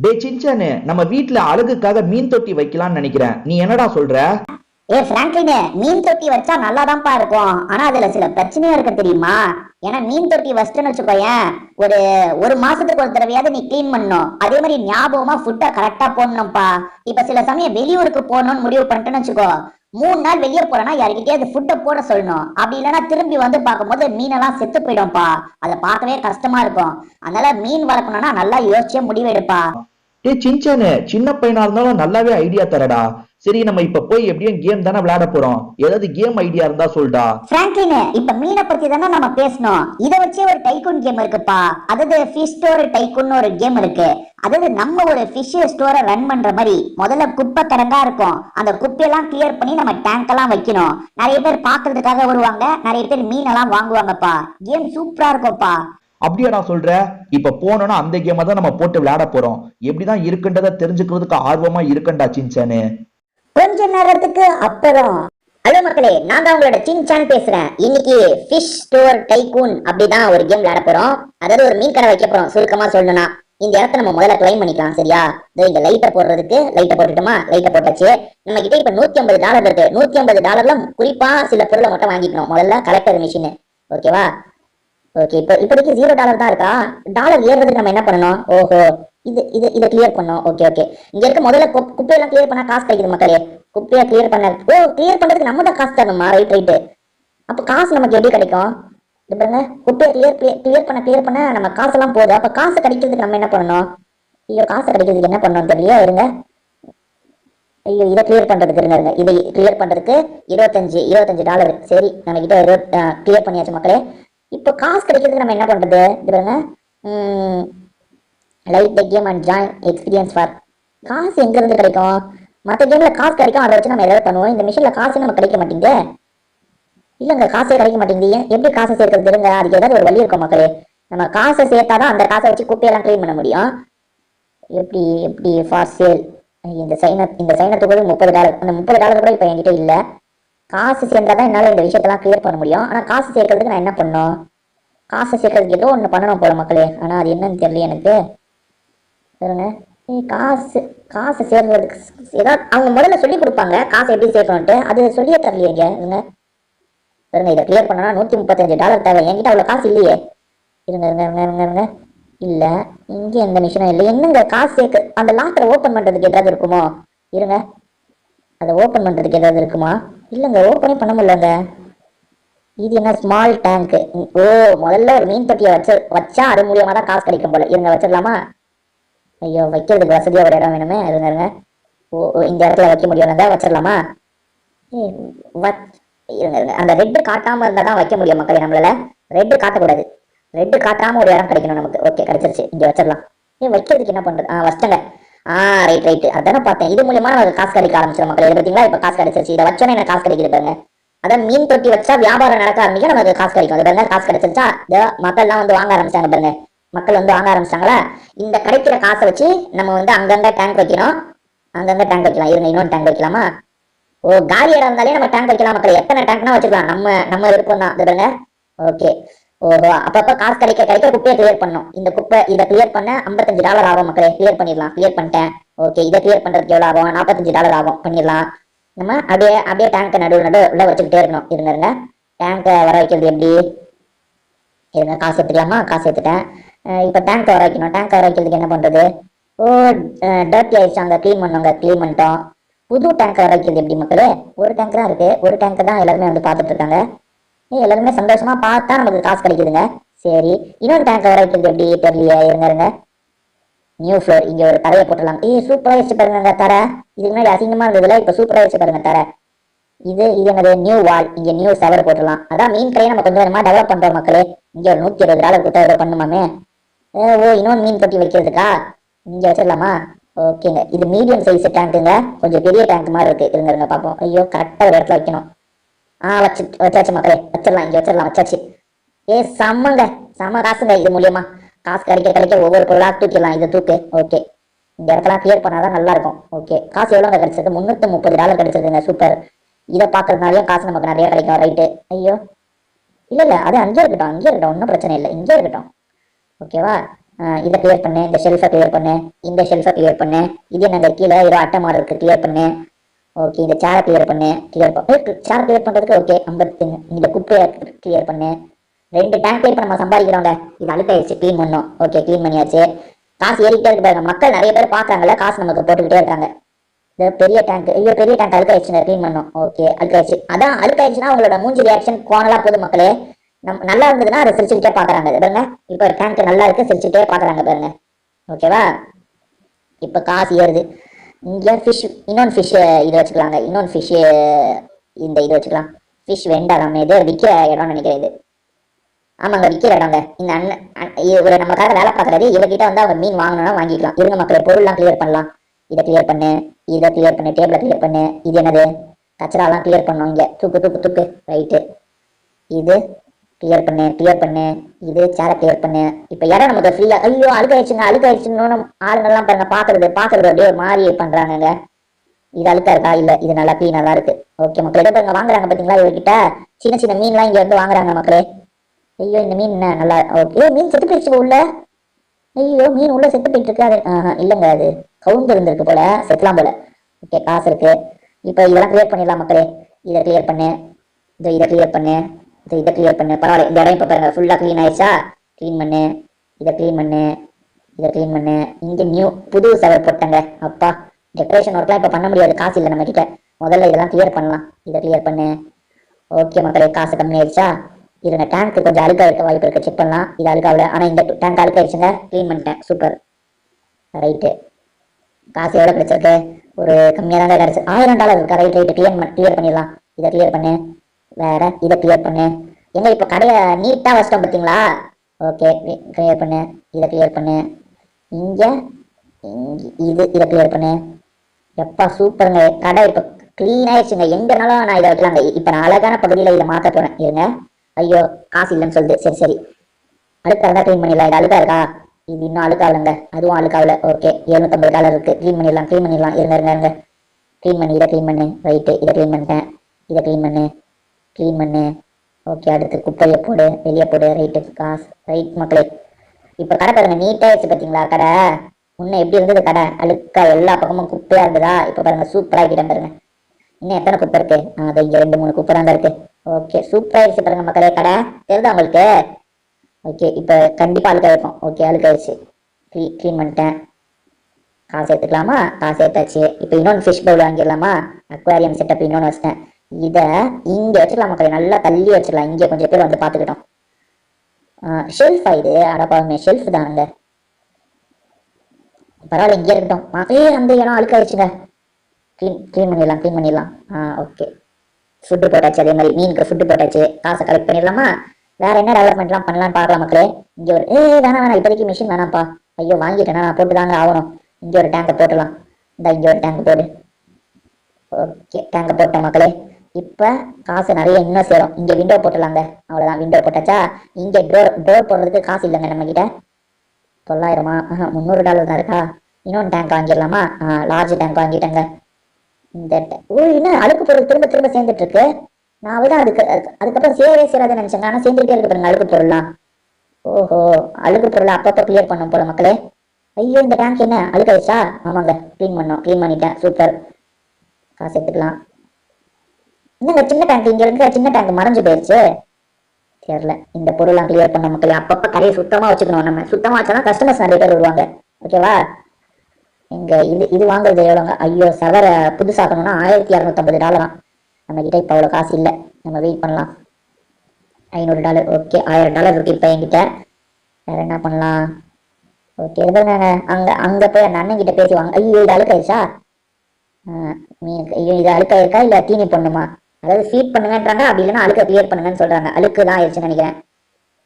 டே சின்சானு, நம்ம வீட்ல அழகுக்காக மீன் தொட்டி வைக்கலாம்னு நினைக்கிறேன். நீ என்னடா சொல்ற? பிராங்க்லின், மீன் தொட்டி வச்சா நல்லாதான்ப்பா இருக்கும். ஆனா அதுல சில பிரச்சனையும் இருக்கு தெரியுமா? ஏன்னா மீன் தொட்டி வச்சிட்டேன்னு வச்சுக்கோயேன், ஒரு ஒரு மாசத்துக்கு ஒரு தடவையாவது நீ கிளீன் பண்ணணும். அதே மாதிரி ஞாபகமா ஃபுட்டை கரெக்டா போடணும்ப்பா. இப்ப சில சமயம் வெளியூருக்கு போகணும்னு முடிவு பண்ணிட்டேன்னு வச்சுக்கோ, 3 நாள் வெளியே போறேன்னா யாருக்கிட்டே ஃபுட்டை போட சொல்லணும். அப்படி இல்லைன்னா திரும்பி வந்து பார்க்கும்போது மீனெல்லாம் செத்து போயிடும்ப்பா. அதை பார்க்கவே கஷ்டமா இருக்கும். அதனால மீன் வளர்க்கணும்னா நல்லா யோசிச்சே முடிவு எடுப்பா. டே சின்சானு, சின்ன பையனா இருந்தாலும் நல்லாவே ஐடியா தரடா. சரி, நம்ம இப்ப போய் எப்படியும் கேம் தானே விளையாட போறோம். ஏதாவது கேம் ஐடியா இருந்தா சொல்டா. பிராங்க்லின், இப்ப மீனை பத்தி தானே நம்ம பேசணும். இதை வச்சே ஒரு டைக்கூன் கேம் இருக்குப்பா. அதாவது ஃபிஷ் ஸ்டோர் டைக்கூன் ஒரு கேம் இருக்கு. அதாவது நம்ம ஒரு ஃபிஷ் ஸ்டோரை ரன் பண்ற மாதிரி முதல்ல குப்பை கிடங்கா இருக்கும். அந்த குப்பையெல்லாம் கிளியர் பண்ணி நம்ம டேங்க் எல்லாம் வைக்கணும். நிறைய பேர் பாக்குறதுக்காக வருவாங்க, நிறைய பேர் மீன் எல்லாம் வாங்குவாங்கப்பா. கேம் சூப்பரா இருக்கும்ப்பா. அப்படியாடா சொல்ற? இப்ப போனோம்னா அந்த கேமை தான் நம்ம போட்டு விளையாட போறோம். எப்படிதான் இருக்குன்றத தெரிஞ்சுக்கிறதுக்கு ஆர்வமா இருக்கண்டா சின்சானு. கொஞ்ச நேரத்துக்கு அப்புறம், ஹலோ மக்களே, நான் தான் உங்களோட சின்சான் பேசுறேன். இன்னைக்கு ஃபிஷ் ஸ்டோர் டைக்கூன் அப்படிதான் ஒரு கேம் விளையாட போறோம். அதாவது ஒரு மீன் கடை வைக்க போறோம். சுருக்கமா சொல்லணும்னா இந்த இடத்த நம்ம முதல்ல கிளைம் பண்ணிக்கலாம். சரியா? இந்த லைட்டை போடுறதுக்கு லைட்டை போட்டுட்டோமா? லைட்டை போட்டாச்சு. நம்ம கிட்ட இப்ப $150 இருக்கு. $150 குறிப்பா சில பொருளை மட்டும் வாங்கிக்கணும். முதல்ல கலெக்டர் மிஷின். ஓகேவா? ஓகே, இப்போதைக்கு $0 தான் இருக்கா. டாலர் ஏறுறதுக்கு நம்ம என்ன பண்ணணும்? ஓஹோ, இதை கிளியர் பண்ணோம். ஓகே ஓகே, இங்க இருக்க முதல்ல குப்பையெல்லாம் கிளியர் பண்ணா காசு கிடைக்குது மக்களே. குப்பையை கிளியர் பண்ண, கிளியர் பண்றதுக்கு நம்ம தான் காசு தரணுமா? ரைட்டு. அப்போ காசு நமக்கு எப்படி கிடைக்கும்? இது பாருங்க, குப்பையை கிளியர் பண்ண நம்ம காசெல்லாம் போகுது. அப்ப காசு கிடைக்கிறதுக்கு நம்ம என்ன பண்ணணும்? ஐயோ, காசு கிடைக்கிறதுக்கு என்ன பண்ணணும் தெரியல. இருங்க. ஐயோ, இதை கிளியர் பண்றதுக்கு இருங்க. இதை கிளியர் பண்றதுக்கு $25. சரி, நம்ம கிட்ட கிளியர் பண்ணியாச்சு மக்களே. இப்போ காசு கிடைக்கிறதுக்கு நம்ம என்ன பண்றது? இது பாருங்க, like the game and join experience for. காசு எங்க இருந்து கிடைக்கும்? மற்ற கேம்ல காசு கிடைக்கும், அதை வச்சு நம்ம ஏதாவது பண்ணுவோம். இந்த மிஷின்ல காசு நம்ம கிடைக்க மாட்டேங்குது. இல்லைங்க, காசே கிடைக்க மாட்டேங்குது. எப்படி காசை சேர்க்கறது? இருங்க, அதுக்கு ஏதாவது ஒரு வழி இருக்கும் மக்களே. நம்ம காசை சேர்த்தாதான் அந்த காசை வச்சு குப்பையெல்லாம் கிளீன் பண்ண முடியும். எப்படி ஃபார் சேல். இந்த சைனத்துக்கு $30. அந்த $30 கூட இப்போ என்கிட்ட இல்லை. காசு சேர்ந்தாதான் என்னால் இந்த விஷயத்தெல்லாம் கிளியர் பண்ண முடியும். ஆனால் காசு சேர்க்கறதுக்கு நான் என்ன பண்ணணும்? காசு சேர்க்கறதுக்கு ஏதோ ஒன்று பண்ணணும் போல மக்களே. ஆனால் அது என்னன்னு தெரியல எனக்கு. பாருங்க, காசு சேர்க்கறதுக்கு ஏதாவது அவங்க முதல்ல சொல்லி கொடுப்பாங்க. காசு எப்படி சேர்க்கணும்ட்டு அது சொல்லியே தரலையேங்க. பாருங்க, இதை கிளியர் பண்ணனா $135 தேவை. என்கிட்ட அவ்வளோ காசு இல்லையே. இருங்க. இல்லை, இங்கே எந்த மிஷினும் இல்லை. என்னங்க காசு சேர்க்க அந்த லாக்கரை ஓப்பன் பண்ணுறதுக்கு ஏதாவது இருக்குமோ? இருங்க, அதை ஓப்பன் பண்ணுறதுக்கு ஏதாவது இருக்குமா? இல்லைங்க, ஓப்பனே பண்ண முடியலங்க. இது என்ன ஸ்மால் டேங்க்? ஓ, முதல்ல ஒரு மீன் தொட்டியை வச்சா அது மூலியமாக தான் காசு கிடைக்கும் போல. இருங்க, வச்சிடலாமா? ஐயோ, வைக்கிறதுக்கு வசதியாக ஒரு இடம் வேணுமே. இருங்க. ஓ, இந்த இடத்துல வைக்க முடியும். வச்சிடலாமா? இருங்க, அந்த ரெட்டு காட்டாமல் இருந்தால் தான் வைக்க முடியும் மக்களே. நம்மளால ரெட்டு காட்டக்கூடாது. ரெட்டு காட்டாமல் ஒரு இடம் கிடைக்கணும் நமக்கு. ஓகே, கிடைச்சிருச்சு. இங்கே வச்சிடலாம். வைக்கிறதுக்கு என்ன பண்ணுறது? வச்சிட்டங்க. ரைட். அதானே பார்த்தேன். இது மூலியமா நமக்கு காசு கிடைக்க ஆரம்பிச்சிடும் மக்கள். இதை பார்த்தீங்களா? இப்போ காசு கிடைச்சிருச்சு. இதை வச்சோன்னே எனக்கு காசு கிடைக்குது பாருங்க. அதான் மீன் தொட்டி வச்சா வியாபாரம் நடக்க ஆரம்பிக்க நமக்கு காசு கிடைக்கும். அது பாருங்க, காசு கிடைச்சிருச்சா? மக்கள் எல்லாம் வந்து வாங்க ஆரம்பிச்சாங்க பாருங்க. மக்கள் வந்து வாங்க ஆரம்பிச்சாங்களா? இந்த கிடைக்கிற காசை வச்சு நம்ம வந்து அங்கங்க டேங்க் வைக்கணும். அங்கங்க டேங்க் வைக்கலாம். இருங்க, இன்னொரு டேங்க் வைக்கலாமா? ஓ, காலி இடம் இருந்தாலே நம்ம டேங்க் வைக்கலாம் மக்கள். எத்தனை டேங்க்னா வச்சுக்கலாம். நம்ம விருப்பம் தான். இது பாருங்க. ஓகே. ஓஹோ, அப்பப்ப காசு கிடைக்க குப்பையை கிளியர் பண்ணும். இதை கிளியர் பண்ண $55 ஆகும் மக்களே. கிளியர் பண்ணிடலாம். கிளியர் பண்ணிட்டேன். ஓகே, இதை கிளியர் பண்றதுக்கு எவ்வளவு ஆகும்? $45 ஆகும். பண்ணிடலாம். நம்ம அப்படியே டேங்கை நடுவில் வச்சுக்கிட்டே இருக்கணும். இருங்க, டேங்கை வர வைக்கிறது எப்படி? இருங்க, காசு எடுத்துக்கலாமா? காசு எடுத்துட்டேன். இப்போ டேங்கை வர வைக்கணும். டேங்கை வர வைக்கிறதுக்கு என்ன பண்றது? ஓ, டர்ட்டி ஆயிடுச்சு. அங்கே க்ளீன் பண்ணிட்டோம். புது டேங்கை வர வைக்கிறது எப்படி மக்களே? ஒரு டேங்க் தான் இருக்கு. ஒரு டேங்க் தான் எல்லாருமே வந்து பார்த்துட்டு இருக்காங்க. எல்லாருமே சந்தோஷமா பார்த்தா நமக்கு காசு கிடைக்குதுங்க. சரி, இன்னொரு டேங்க் வர வைக்கிறது எப்படி தெரியலையே. இருங்க, நியூ ஃப்ளோர். இங்க ஒரு தரையை போட்டுடலாம். சூப்பரா வச்சு பாருங்க தர. இதுக்கு முன்னாடி அசிங்கமா இருந்ததுல இப்ப சூப்பரா வச்சு பாருங்க தர. இது என்னது? நியூ வால். இங்க நியூ சவர் போட்டுடலாம். அதான் மீன் கடையை நம்ம கொஞ்சம் கொஞ்சமா டெவலப் பண்றோம் மக்களே. இங்க ஒரு $120 கொடுத்தா ஏதோ பண்ணுமாமே. ஓ, இன்னொன்று மீன் தொட்டி வைக்கிறதுக்கா? இங்க வச்சிடலாமா? ஓகேங்க, இது மீடியம் சைஸ் டேங்க்குங்க. கொஞ்சம் பெரிய டேங்க் மாதிரி இருக்கு. இருங்க பார்ப்போம். ஐயோ, கரெக்டா ஒரு இடத்துல வைக்கணும். வச்சாச்சு மக்களே. வச்சிடலாம். இங்க வச்சாச்சு. செம்ம காசுங்க. இது மூலியமா காசு கிடைக்க ஒவ்வொரு பொருளா தூக்கிடலாம். இதை தூக்கு. ஓகே, இந்த இடத்துல கிளியர் பண்ணாதான் நல்லா இருக்கும். ஓகே, காசு எவ்வளவு கிடைச்சது? $330 கிடைச்சதுங்க. சூப்பர். இதை பாக்குறதுனாலயும் காசு நமக்கு நிறைய கிடைக்கும். ரைட்டு. ஐயோ, இல்ல அது அங்கே இருக்கட்டும். ஒன்றும் பிரச்சனை இல்லை. இங்கே இருக்கட்டும். ஓகேவா? இதை கிளியர் பண்ணு, இந்த ஷெல்ஃபை கிளியர் பண்ணு, இந்த ஷெல்ஃபை கிளியர் பண்ணு, இது என்னங்க கீழே ஏதோ அட்டை மாடு இருக்கு, கிளியர் பண்ணு. ஓகே, இந்த சேரை கிளியர் பண்ணு, கிளியர் பண்ணு. சேர் கிளியர் பண்றதுக்கு ஓகே 50. இந்த குப்பையை கிளியர் பண்ணு. 2 டேங்க் இப்ப நம்ம சம்பாதிக்கிறோங்க. இது அழுக்காயிடுச்சு, க்ளீன் பண்ணோம். ஓகே, க்ளீன் பண்ணியாச்சு. காசு ஏறிக்கிட்டே இருக்கு பாருங்க. மக்கள் நிறைய பேர் பாக்குறாங்கல்ல, காசு நமக்கு போட்டுக்கிட்டே இருக்காங்க. இந்த பெரிய டேங்க், ஐயோ பெரிய டேங்க் அழுக்காயிடுச்சுங்க, க்ளீன் பண்ணோம். ஓகே, அழுக்காயிடுச்சு. அதான் அழுக்காயிடுச்சுன்னா உங்களோட மூஞ்சி ரியாக்ஷன் கோணலா போகுது மக்களே. நம்ம நல்லா இருந்ததுன்னா அதை சிரிச்சுக்கிட்டே பாக்குறாங்க பாருங்க. இப்ப டேங்க் நல்லா இருக்கு, சிரிச்சுக்கிட்டே பாக்குறாங்க பாருங்க. ஓகேவா? இப்ப காசு ஏறுது. இங்க ஃபிஷ், இன்னொன்று ஃபிஷ் இது வச்சுக்கலாங்க. இன்னொன்று ஃபிஷ் இந்த இது வச்சுக்கலாம். ஃபிஷ் வெண்டா நம்ம இது விற்கிற இடம்னு நினைக்கிறேன் இது. ஆமாங்க, விற்கிற இடங்க. இந்த இவர் நமக்காக வேலை பார்க்கறது. இவர்கிட்ட வந்து அவங்க மீன் வாங்கணும்னா வாங்கிக்கலாம். இருங்க மக்களே, பொருள்லாம் கிளியர் பண்ணலாம். இதை கிளியர் பண்ணு, இதை கிளியர் பண்ணு, டேபிளை கிளியர் பண்ணு. இது என்னது? கச்சராலாம் கிளியர் பண்ணோம். இங்க தூக்கு தூக்கு தூக்கு. ரைட்டு, இது கிளியர் பண்ணு, கிளியர் பண்ணு. இது சேரை கிளியர் பண்ணு. இப்போ இடம் நமக்கு ஃப்ரீயா. ஐயோ அழுக்காயிடுச்சுங்க, அழுக்காயிடுச்சுன்னு ஆளுங்கெல்லாம் பாருங்க பாக்குறது அப்படியே ஒரு மாதிரி பண்றாங்க. இது அழுக்கா இருக்கா? இல்ல, இது நல்லா க்ளீனா தான் இருக்கு. ஓகே மக்களே, பாருங்க வாங்குறாங்க பாத்தீங்களா இவர்கிட்ட. சின்ன சின்ன மீன்லாம் இங்க வந்து வாங்குறாங்க மக்களே. ஐயோ இந்த மீன் என்ன நல்லா. ஓகே, மீன் செத்து போயிடுச்சு உள்ள. ஐயோ மீன் உள்ள செத்து போயிட்டு இருக்கு. அது இல்லைங்க, அது கவுந்து இருந்திருக்கு போல, செத்துலாம் போல. ஓகே, காசு இருக்கு. இப்போ இதெல்லாம் கிளியர் பண்ணிடலாம் மக்களே. இதை கிளியர் பண்ணு, இதை கிளியர் பண்ணு, இதை கிளியர் பண்ணு. பரவாயில்ல, இந்த இடம் இப்போ பாருங்க ஃபுல்லா க்ளீன் ஆயிடுச்சா? க்ளீன் பண்ணு, இதை க்ளீன் பண்ணு, இதை க்ளீன் பண்ணு. இங்க நியூ புது சவர் போட்டாங்க. அப்பா, டெக்கரேஷன் ஒர்க்லாம் இப்போ பண்ண முடியாது, காசு இல்லை நம்ம கிட்ட. முதல்ல இதெல்லாம் கிளியர் பண்ணலாம். இதை கிளியர் பண்ணு. ஓகே மக்களே, காசு கம்மி ஆயிடுச்சா? இருங்க, டேங்க் கொஞ்சம் அழுக்கா இருக்க வாய்ப்பு இருக்கு, செக் பண்ணலாம். இது அழுக்காவில், ஆனால் இந்த டேங்க் அழுக்காயிடுச்சுங்க, க்ளீன் பண்ணிட்டேன். Super, right. காசு எவ்வளோ கிடைச்சிருக்கு? ஒரு கம்மியாக தாங்க கிடைச்சு $1000 இருக்கா? ரைட்டு, கிளியர் பண்ணிடலாம். இதை கிளியர் பண்ணு. வேற இதை கிளியர் பண்ணு. எங்க இப்போ கடையை நீட்டாக வச்சிட்டோம் பார்த்தீங்களா? ஓகே, கிளியர் பண்ணு, இதை கிளியர் பண்ணு. இங்க இதை கிளியர் பண்ணு. எப்பா சூப்பருங்க, கடை இப்போ க்ளீன் ஆயிடுச்சுங்க. எங்கனாலும் நான் இதை வைக்கலாங்க. இப்போ நான் அழகான பகுதியில் இதை மாற்ற போறேன். இருங்க. ஐயோ காசு இல்லைன்னு சொல்லுது. சரி சரி, அழுக்கா இருந்தா க்ளீன் பண்ணிடலாம். இது அழுக்கா இருக்கா? இது இன்னும் அழுக்காவிலங்க, அதுவும் அழுக்காவில. ஓகே, $750 இருக்கு. க்ளீன் பண்ணிடலாம். இருங்க. க்ளீன் பண்ணி, இதை க்ளீன் பண்ணு. ரைட்டு, இதை க்ளீன் பண்ணிட்டேன். இதை க்ளீன் பண்ணு. ஓகே, அடுத்து குப்பையை போடு, வெளியே போடு. ரைட்டு, காசு. ரைட் மக்களே, இப்போ கடை பாருங்க நீட்டாகிடுச்சு பார்த்தீங்களா? கடை முன்ன எப்படி இருந்தது? கடை அழுக்கா எல்லா பக்கமும் குப்பையா இருந்ததா? இப்போ பாருங்க சூப்பராகிட்டேன் பாருங்க. இன்னும் எத்தனை குப்பை இருக்கு? அது இங்கே 2-3 குப்பை தான் இருக்கு. ஓகே, சூப்பராகிடுச்சு பாருங்க மக்களே. கடை தெரியுதா உங்களுக்கு? ஓகே, இப்போ கண்டிப்பாக அழுக்காயிருக்கும். ஓகே, அழுக்காயிருச்சு. க்ளீன் பண்ணிட்டேன். காசு எடுத்துக்கலாமா? காசு எடுத்தாச்சு. இப்போ இன்னொன்று ஃபிஷ் பவுல் வாங்கிடலாமா? அக்வாரியம் செட்டப் இன்னொன்று வச்சிட்டேன். இதை இங்கே வச்சிடலாம் மக்களே, நல்லா தள்ளி வச்சிடலாம். இங்கே கொஞ்சம் பேர் வந்து பார்த்துக்கிட்டோம். ஷெல்ஃபா இது? அடப்பாவுமே, ஷெல்ஃப் தானுங்க. பரவாயில்ல, இங்கே இருக்கட்டும் மக்களே. அந்த இடம் அழுக்காயிருச்சுங்க. க்ளீன் பண்ணிடலாம். ஓகே, ஃபுட்டு போட்டாச்சு. அதே மாதிரி மீனுக்கு ஃபுட்டு போட்டாச்சு. காசை கலெக்ட் பண்ணிடலாமா? வேற என்ன டெவலப்மெண்ட்லாம் பண்ணலான்னு பார்க்கலாம் மக்களே. இங்கே ஒரு வேணாம், இப்போதைக்கு மிஷின் வேணாம்ப்பா. ஐயோ வாங்கிட்டேன்னா நான் போட்டு தாங்க ஆகணும். இங்கே ஒரு டேங்கை போட்டுடலாம். இங்கே ஒரு டேங்க் போடு. ஓகே, டேங்கை போட்டேன் மக்களே. இப்போ காசு நிறைய இன்னும் சேரும். இங்கே விண்டோ போட்டுடலாங்க. அவ்வளோதான், விண்டோ போட்டாச்சா? இங்கே டோர் போடுறதுக்கு காசு இல்லைங்க நம்மக்கிட்ட. 900? $300 தான் இருக்கா? இன்னொன்று டேங்க் வாங்கிடலாமா? லார்ஜ் டேங்க் வாங்கிட்டேங்க. இந்த என்ன அழுக்கு பொருள் திரும்ப திரும்ப சேர்ந்துட்டு இருக்கு? நான் விட அதுக்கப்புறம் சேராதுன்னு நினைச்சேங்க. ஆனால் சேர்ந்துட்டே இருக்கு பாருங்க அழுக்கு பொருள்லாம். ஓஹோ, அழுக்கு பொருளை அப்பப்போ கிளியர் பண்ணும் போல மக்களே. ஐயோ இந்த டேங்க் என்ன அழுக்காயிடுச்சா? ஆமாங்க, க்ளீன் பண்ணிட்டேன். சூப்பர், காசு எடுத்துக்கலாம். என்னங்க சின்ன டேங்க், இங்க இருக்க சின்ன டேங்க் மறைஞ்சு போயிடுச்சு. தெரியல. இந்த பொருள்லாம் கிளியர் பண்ண மக்களே. அப்பப்போ கடையை சுத்தமாக வச்சுக்கணும். நம்ம சுத்தமாக வச்சாதான் கஸ்டமர்ஸ் நிறைய பேர் வருவாங்க. ஓகேவா? இங்க இது வாங்குறது எவ்வளோங்க? ஐயோ, சவரை புதுசாக்கணும்னா $1250. நம்ம கிட்ட இப்போ அவ்வளோ காசு இல்லை. நம்ம வெயிட் பண்ணலாம். $500. ஓகே, $1000 இருக்கு இப்போ என்கிட்ட. வேற என்ன பண்ணலாம்? ஓகே, பாருங்க அங்கே போய் அந்த அண்ணன் கிட்ட பேசி வாங்க. ஐயோ இது அழுக்காயிருச்சா? ஐயோ இது அழுக்காயிருக்கா இல்லை தீனி பண்ணுமா? அதாவது ஃபீட் பண்ணுங்கன்றாங்க, அப்படி இல்லைன்னா அழுக்க கிளியர் பண்ணுங்கன்னு சொல்றாங்க. அழுக்கு தான் ஆயிடுச்சுன்னு நினைக்கிறேன்.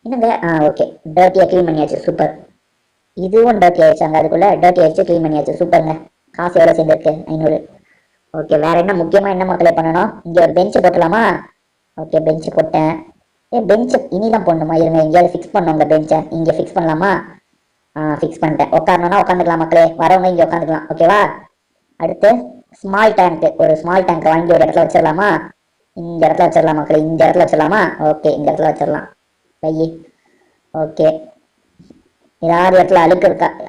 என்னங்க? ஓகே, டர்ட்டியாக க்ளீன் பண்ணியாச்சு. சூப்பர். இதுவும் டர்ட்டி ஆயிடுச்சாங்க. அதுக்குள்ள டர்ட்டி ஆயிடுச்சு, க்ளீன் பண்ணியாச்சு. சூப்பருங்க. காசு எவ்வளோ சேர்ந்துருக்கு? 500. ஓகே, வேற என்ன முக்கியமாக என்ன மக்களே பண்ணணும்? இங்கே ஒரு பெஞ்சு போட்டலாமா? ஓகே, பெஞ்சு போட்டேன். பெஞ்சு இனிதான் போடணுமா? இருங்க, எங்கேயாவது ஃபிக்ஸ் பண்ணுவோங்க. பெஞ்சை இங்கே ஃபிக்ஸ் பண்ணலாமா? ஃபிக்ஸ் பண்ணிட்டேன். உட்காரணும்னா உட்காந்துக்கலாம் மக்களே. வரவங்க இங்கே உட்காந்துக்கலாம். ஓகேவா? அடுத்து ஸ்மால் டேங்க், ஒரு ஸ்மால் டேங்க் வாங்கி ஒரு இடத்துல வச்சிடலாமா? இந்த இடத்துல வச்சிடலாம் மக்களே. இந்த இடத்துல வச்சிடலாமா? ஓகே, இந்த இடத்துல வச்சிடலாம். பை. ஓகே, ஏதாவது இடத்துல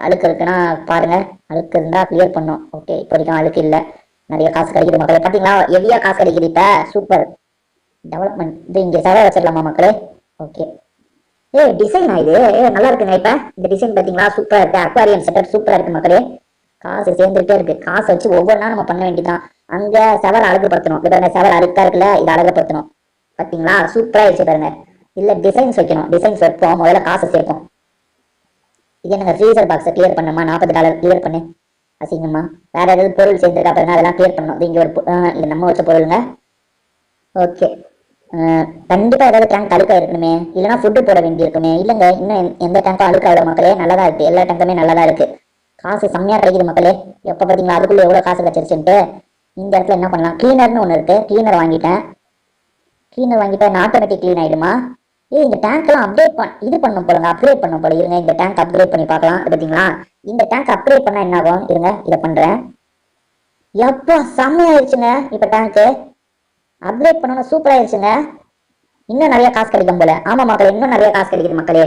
அழுக்கு இருக்குன்னா பாருங்க. அழுக்கு இருந்தா கிளியர் பண்ணோம். ஓகே, இப்போ வரைக்கும் அழுக்கு இல்லை. நிறைய காசு கிடைக்குது மக்களே. பார்த்தீங்களா, எவ்வளோ காசு கிடைக்குது இப்போ. Super development. இது இங்கே செலவு வச்சிடலாமா மக்களே? ஓகே. டிசைன் இது நல்லா இருக்குங்க. இப்போ இந்த டிசைன் பார்த்தீங்களா, சூப்பராக இருக்கு. அக்வாரியம் செட்டப் சூப்பராக இருக்கு மக்களே. காசு சேர்ந்துகிட்டே இருக்கு. காசை வச்சு ஒவ்வொன்றா நம்ம பண்ண வேண்டியதான். அங்க செவர் அழகுபடுத்தணும். இது பாருங்க, செவர் அழுக்கா இருக்குல்ல, இது அழகுபடுத்தணும். பார்த்தீங்களா, சூப்பரா ஆயிடுச்சு பாருங்க. இல்ல டிசைன்ஸ் வைக்கணும். டிசைன்ஸ் வைப்போம், முதல்ல காசு சேர்ப்போம். இது என்னங்க, ஃப்ரீசர் பாக்ஸை கிளியர் பண்ணுமா? $40 கிளியர் பண்ணு. அசிங்கம்மா. வேற ஏதாவது பொருள் சேர்ந்துருக்கா பாருங்க, அதெல்லாம் கிளியர் பண்ணணும். இது இங்க ஒரு இது நம்ம வச்ச பொருளுங்க. ஓகே. கண்டிப்பா ஏதாவது டேங்க் அழுக்கா இருக்கணுமே, இல்லைன்னா ஃபுட்டு போட வேண்டி இருக்குமே. இல்லைங்க, இன்னும் எந்த டேங்க்கும் அழுக்காவிட மக்களே, நல்லதா இருக்கு. எல்லா டேங்குமே நல்லதா இருக்கு. காசு செம்மையா கிடைக்குது மக்களே. எப்ப பாத்தீங்களா, அதுக்குள்ள எவ்வளவு காசு கிடைச்சிருச்சுன்ட்டு. இந்த இடத்துல என்ன பண்ணலாம், கிளீனர்னு ஒண்ணு இருக்கு. கிளீனர் வாங்கிட்டேன். ஆட்டோமேட்டிக் கிளீன் ஆயிடுமா? இந்த டேங்க் எல்லாம் இது பண்ணும் போலங்க, அப்கிரேட் பண்ணும் போல. இருங்க, இந்த டேங்க் அப்கிரேட் பண்ணி பார்க்கலாம். பாத்தீங்களா, இந்த டேங்க் அப்கிரேட் பண்ணா என்ன ஆகும்? இருங்க, இதை பண்றேன். எப்போ செம்மையாயிருச்சுங்க. இப்ப டேங்க் அப்கிரேட் பண்ணணும், சூப்பர் ஆயிடுச்சுங்க. இன்னும் நிறைய காசு கிடைக்கும் போல. ஆமா மக்களே, இன்னும் நிறைய காசு கிடைக்குது மக்களே.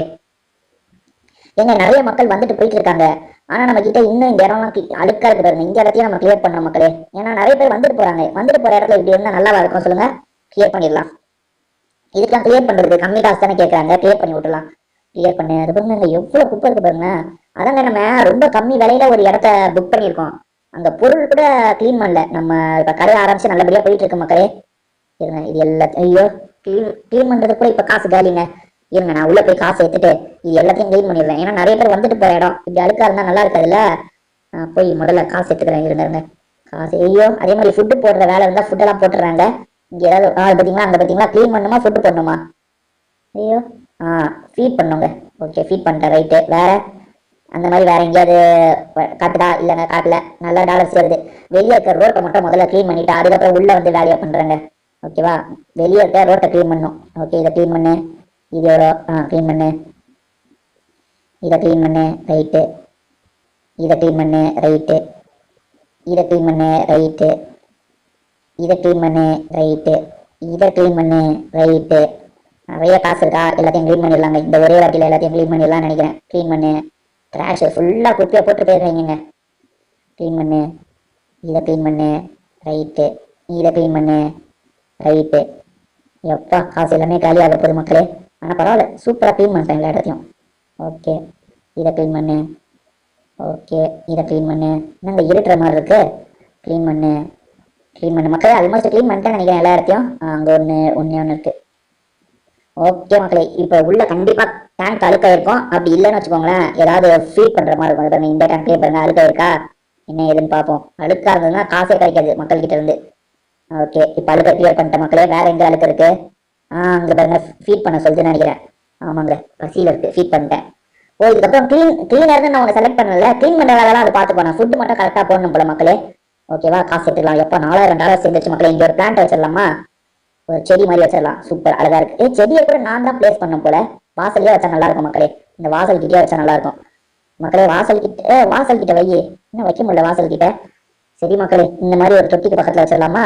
எங்க நிறைய மக்கள் வந்துட்டு போயிட்டு இருக்காங்க. ஆனா நம்ம கிட்ட இன்னும் இந்த இடம்லாம் அழுக்கா இருக்கு பாருங்க. இந்த இடத்தையும் நம்ம கிளியர் பண்ணோம் மக்களே. ஏன்னா நிறைய பேர் வந்துட்டு போறாங்க. வந்துட்டு போற இடத்துல இப்படி இருந்தா நல்லா இருக்கும் சொல்லுங்க. கிளியர் பண்ணிடலாம். இதுக்கெல்லாம் கிளியர் பண்றது கம்மி காசு தானே கேட்கறாங்க. கிளியர் பண்ணி விட்டுலாம். கிளியர் பண்ணு. அது பாருங்க, எவ்வளவு குப்பை இருக்கு பாருங்க. அதாங்க, நம்ம ரொம்ப கம்மி விலையில ஒரு இடத்த புக் பண்ணியிருக்கோம். அங்க பொருள் கூட கிளீன் பண்ணல. நம்ம இப்ப கடையை ஆரம்பிச்சு நல்லபடியா போயிட்டு இருக்கு மக்களே. இருங்க, இது எல்லாத்தையும் ஐயோ கிளீன் பண்றது கூட இப்ப காசு காலிங்க. இருங்க, நான் உள்ள போய் காசு எடுத்துட்டு இது எல்லாத்தையும் கிளீன் பண்ணிடுறேன். ஏன்னா நிறைய பேர் வந்துட்டு போற இடம் இப்படி அழுக்கா இருந்தா நல்லா இருக்காதுல்ல. போய் முதல்ல காசு எடுத்துக்கிறேன். இருங்க, காசு. ஐயோ, அதே மாதிரி ஃபுட்டு போடுற வேலை இருந்தா ஃபுட்டெல்லாம் போட்டுறாங்க. இங்க ஏதாவது பாத்தீங்களா, அங்க பாத்தீங்களா, கிளீன் பண்ணுமா ஃபுட்டு போடணுமா? ஐயோ, ஃபீட் பண்ணுங்க. ஓகே, ஃபீட் பண்ணிட்டேன். ரைட்டு. வேற அந்த மாதிரி வேற எங்கேயாவது காட்டுதா? இல்லைங்க, காட்டல. நல்லா டாலர்ஸ் வருது. வெளியே இருக்க ரோட்டை மட்டும் முதல்ல கிளீன் பண்ணிட்டு அதுக்கப்புறம் உள்ள வந்து வேலையை பண்றாங்க. ஓகேவா, வெளியே இருக்க ரோட்டை கிளீன் பண்ணும். ஓகே, இதை கிளீன் பண்ணு. இதோட கிளீன் பண்ணு. இதை கிளீன் பண்ணு. ரைட்டு. இதை கிளீன் பண்ணு. ரைட்டு. இதை கிளீன் பண்ணு. ரைட்டு. இதை கிளீன் பண்ணு. ரைட்டு. இதை கிளீன் பண்ணு. ரைட்டு. நிறைய காசு இருக்கா? எல்லாத்தையும் கிளீன் பண்ணிடலாங்க. இந்த ஒரே வாட்டியில் எல்லாத்தையும் கிளீன் பண்ணிடலாம்னு நினைக்கிறேன். கிளீன் பண்ணு. ட்ராஷ் ஃபுல்லாக குப்பையை போட்டு போயிடுறீங்க. க்ளீன் பண்ணு. இதை க்ளீன் பண்ணு. ரைட்டு. இதை க்ளீன் பண்ணு. ரைட்டு. எப்பா, காசு எல்லாமே காலியாக போகுது மக்களே. ஆனால் பரவாயில்ல, சூப்பராக க்ளீன் பண்ணிட்டேன் எல்லா இடத்தையும். ஓகே, இதை க்ளீன் பண்ணு. ஓகே, இதை க்ளீன் பண்ணு. என்னங்க இருட்டுற மாதிரி இருக்கு? க்ளீன் பண்ணு. க்ளீன் பண்ணு மக்களே. ஆல்மோஸ்ட் க்ளீன் பண்ணிட்டேன் நினைக்கிறேன் எல்லா இடத்தையும். அங்கே ஒன்று இருக்கு. ஓகே மக்களே, இப்போ உள்ள கண்டிப்பா டேங்க் அழுக்கா இருக்கும். அப்படி இல்லைன்னு வச்சுக்கோங்களேன், ஏதாவது ஃபீட் பண்ற மாதிரி இருக்கும். பாருங்க, இந்த டேங்க்லேயே பாருங்க அழுக்கா இருக்கா, என்ன ஏதுன்னு பார்ப்போம். அழுக்கா இருந்ததுன்னா காசே கிடைக்காது மக்கள் கிட்ட இருந்து. ஓகே, இப்போ அழுக்க கிளியர் பண்ணிட்டேன் மக்களே. வேற எங்க அழுக்கு இருக்கு? அங்க பாருங்க, ஃபீட் பண்ண சொல்லிட்டு நினைக்கிறேன். ஆமாங்க, பசியில இருக்கு. ஃபீட் பண்ணிட்டேன். ஓ, இதுக்கப்புறம் கிளீனர் நான் உங்களை செலக்ட் பண்ணல. கிளீன் பண்ண வேலைலாம் அதை பார்த்து போனேன். ஃபுட்டு மட்டும் கரெக்டாக போடணும் போல மக்களே. ஓகேவா, காசு எடுத்துக்கலாம். எப்போ $4000 சேர்ந்துச்சு மக்களே. இங்கே ஒரு பிளான்ட் வச்சிடலாமா? ஒரு செடி மாதிரி வச்சிடலாம். சூப்பர் அழகா இருக்கு. செடியை கூட நான் தான் பிளேஸ் பண்ணும் போல. வாசல்லே வச்சா நல்லா இருக்கும் மக்களே. இந்த வாசல் கிட்டே வச்சா நல்லா இருக்கும் மக்களே. வாசல் கிட்ட வை. இன்னும் வைக்க முடியல வாசல் கிட்ட. சரி மக்களே, இந்த மாதிரி ஒரு தொட்டிக்கு பக்கத்துல வச்சிடலாமா?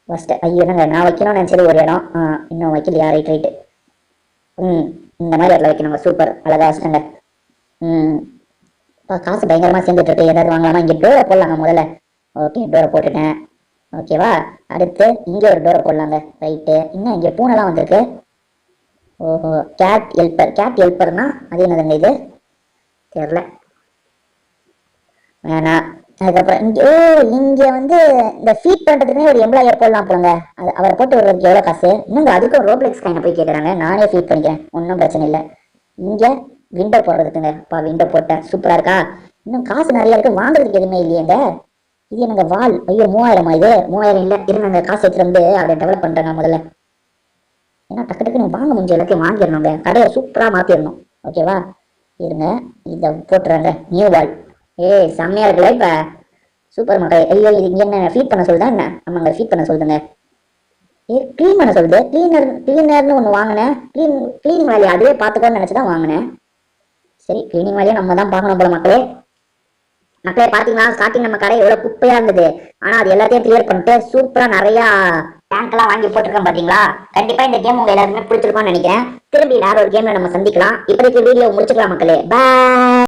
ஃபர்ஸ்ட் ஐயோ, என்னங்க நான் வைக்கணும்னு நினைச்சது ஒரு இடம். இன்னும் வைக்கலையா? ரைட்டு. இந்த மாதிரி இடத்துல வைக்கணுங்க. சூப்பர் அழகா வச்சுட்டேங்க. காசு பயங்கரமா சேர்ந்துட்டு இருக்கு. ஏதாவது வாங்கலாமா? இங்க டோரை போடலாங்க முதல்ல. ஓகே, டோரை போட்டுட்டேன். ஓகேவா, அடுத்து இங்க ஒரு டோரை போடலாங்க. ரைட்டு. இன்னும் இங்க பூனைலாம் வந்திருக்கு. ஓஹோ, கேட் ஹெல்ப்பர்னா அது என்னதுங்க இது? தெரியல, வேணாம். அதுக்கப்புறம் இங்க வந்து இந்த ஃபீட் பண்றதுக்குமே ஒரு எம்ப்ளாயர் போடலாம் போலங்க. அது அவரை போட்டு வருவதுக்கு எவ்வளவு காசு? இன்னும் அதுக்கு ஒரு ரோப்ளெக்ஸ் காயினை போய் கேட்கறாங்க. நானே ஃபீட் பண்ணிக்கிறேன், ஒன்றும் பிரச்சனை இல்லை. இங்க விண்டோ போடுறதுக்குங்க. விண்டோ போட்டேன். சூப்பரா இருக்கா? இன்னும் காசு நிறைய இருக்கு, வாங்குறதுக்கு எதுவுமே இல்லையேங்க. இது எனக்கு வால். ஐயோ, 3000 இது? 3000 இல்லை, இருங்க காசு எடுத்துட்டு வந்து அதை டெவலப் பண்றேங்க முதல்ல. ஏன்னா டக்கு நீங்க வாங்க முடிஞ்ச எல்லாத்தையும் வாங்கிடணுங்க. கடையை சூப்பரா மாத்திடணும். ஓகேவா, இருங்க இதை போட்டுறாங்க. நியூ வால். செம்மையா இருக்குல்ல இப்ப? சூப்பர் மக்களே. ஐயோ, இது இங்க என்ன ஃபீட் பண்ண சொல்லுதா என்ன? ஆமாங்க, ஃபீட் பண்ண சொல்லுங்க. கிளீன் பண்ண சொல்லுது. கிளீனர்னு ஒன்று வாங்கினேன். கிளீனிங் வேலையை அதுவே பார்த்துக்கோன்னு நினைச்சுதான் வாங்கினேன். சரி, கிளீனிங் வேலையை நம்ம தான் பார்க்கணும் போல மக்களே. மக்களே பாத்தீங்களா, ஸ்டார்டிங் நம்ம கடை எவ்வளவு குப்பையா இருந்தது. ஆனா அது எல்லாத்தையும் கிளியர் பண்ணிட்டு சூப்பரா நிறைய டேங்க் எல்லாம் வாங்கி போட்டிருக்கோம் பாத்தீங்களா. கண்டிப்பா இந்த கேம் உங்க எல்லாருமே பிடிச்சிருக்கும்னு நினைக்கிறேன். திரும்பி வேற ஒரு கேம்ல நம்ம சந்திக்கலாம். இப்போதைக்கு வீடியோ முடிச்சுக்கலாம் மக்களே. பாய்.